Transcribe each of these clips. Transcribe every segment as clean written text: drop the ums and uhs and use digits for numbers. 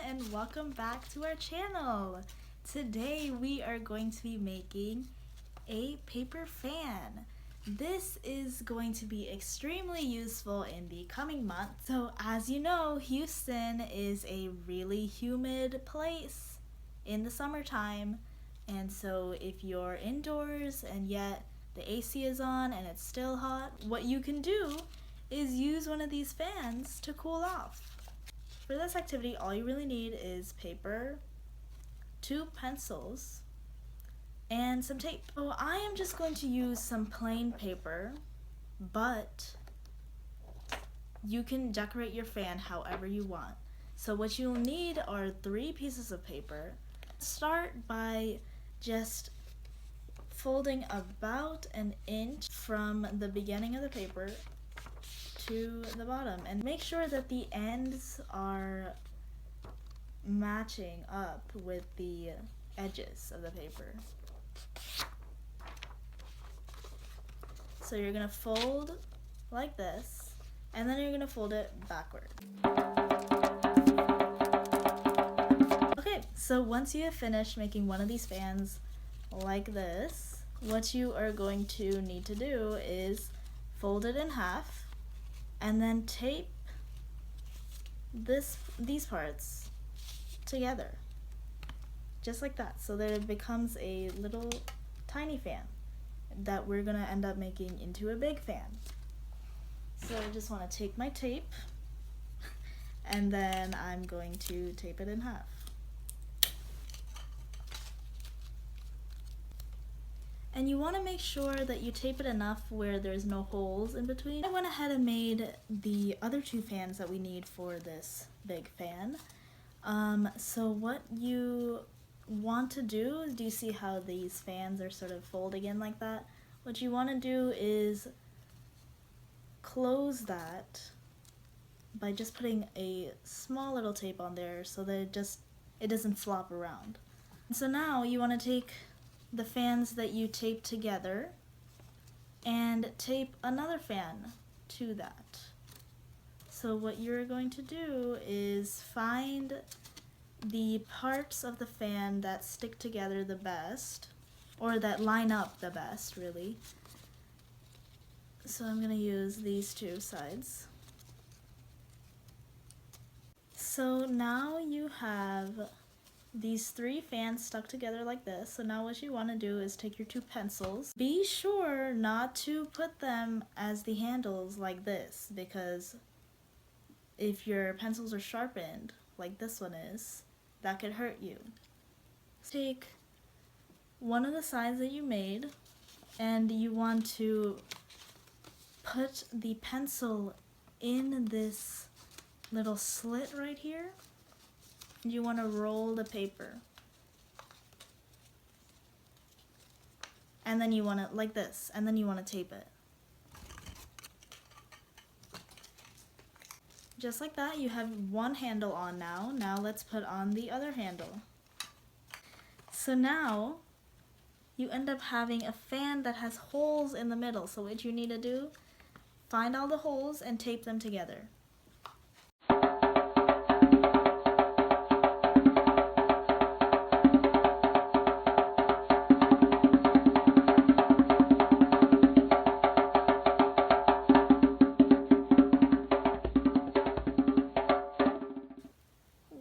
and welcome back to our channel. Today we are going to be making a paper fan. This is going to be extremely useful in the coming months. So as you know, Houston is a really humid place in the summertime, and so if you're indoors and yet the AC is on and it's still hot, what you can do is use one of these fans to cool off. For this activity, all you really need is paper, 2 pencils, and some tape. So I am just going to use some plain paper, but you can decorate your fan however you want. So what you'll need are 3 pieces of paper. Start by just folding about an inch from the beginning of the paper to the bottom, and make sure that the ends are matching up with the edges of the paper. So you're gonna fold like this, and then you're gonna fold it backward. Okay, so once you have finished making one of these fans like this, what you are going to need to do is fold it in half and then tape these parts together, just like that, so that it becomes a little tiny fan that we're gonna end up making into a big fan. So I just want to take my tape and then I'm going to tape it in half. And you want to make sure that you tape it enough where there's no holes in between. I went ahead and made the other 2 fans that we need for this big fan. So what you want to do you see how these fans are sort of folding in like that? What you want to do is close that by just putting a small little tape on there so that it doesn't flop around. So now you want to take the fans that you tape together and tape another fan to that. So what you're going to do is find the parts of the fan that stick together the best, or that line up the best, really. So I'm going to use these 2 sides. So now you have these 3 fans stuck together like this. So now what you want to do is take your 2 pencils. Be sure not to put them as the handles like this, because if your pencils are sharpened like this one is, that could hurt you. Take one of the sides that you made and you want to put the pencil in this little slit right here. You want to roll the paper, and then you want to, like this, and then you want to tape it. Just like that, you have one handle on now. Now let's put on the other handle. So now you end up having a fan that has holes in the middle. So what you need to do, find all the holes and tape them together.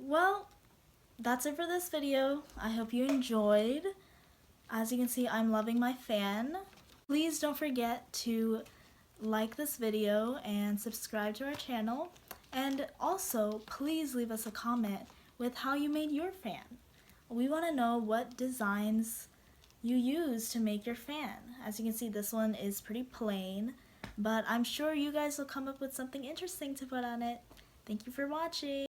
Well, that's it for this video. I hope you enjoyed. As you can see, I'm loving my fan. Please don't forget to like this video and subscribe to our channel. And also, please leave us a comment with how you made your fan. We want to know what designs you use to make your fan. As you can see, this one is pretty plain, but I'm sure you guys will come up with something interesting to put on it. Thank you for watching.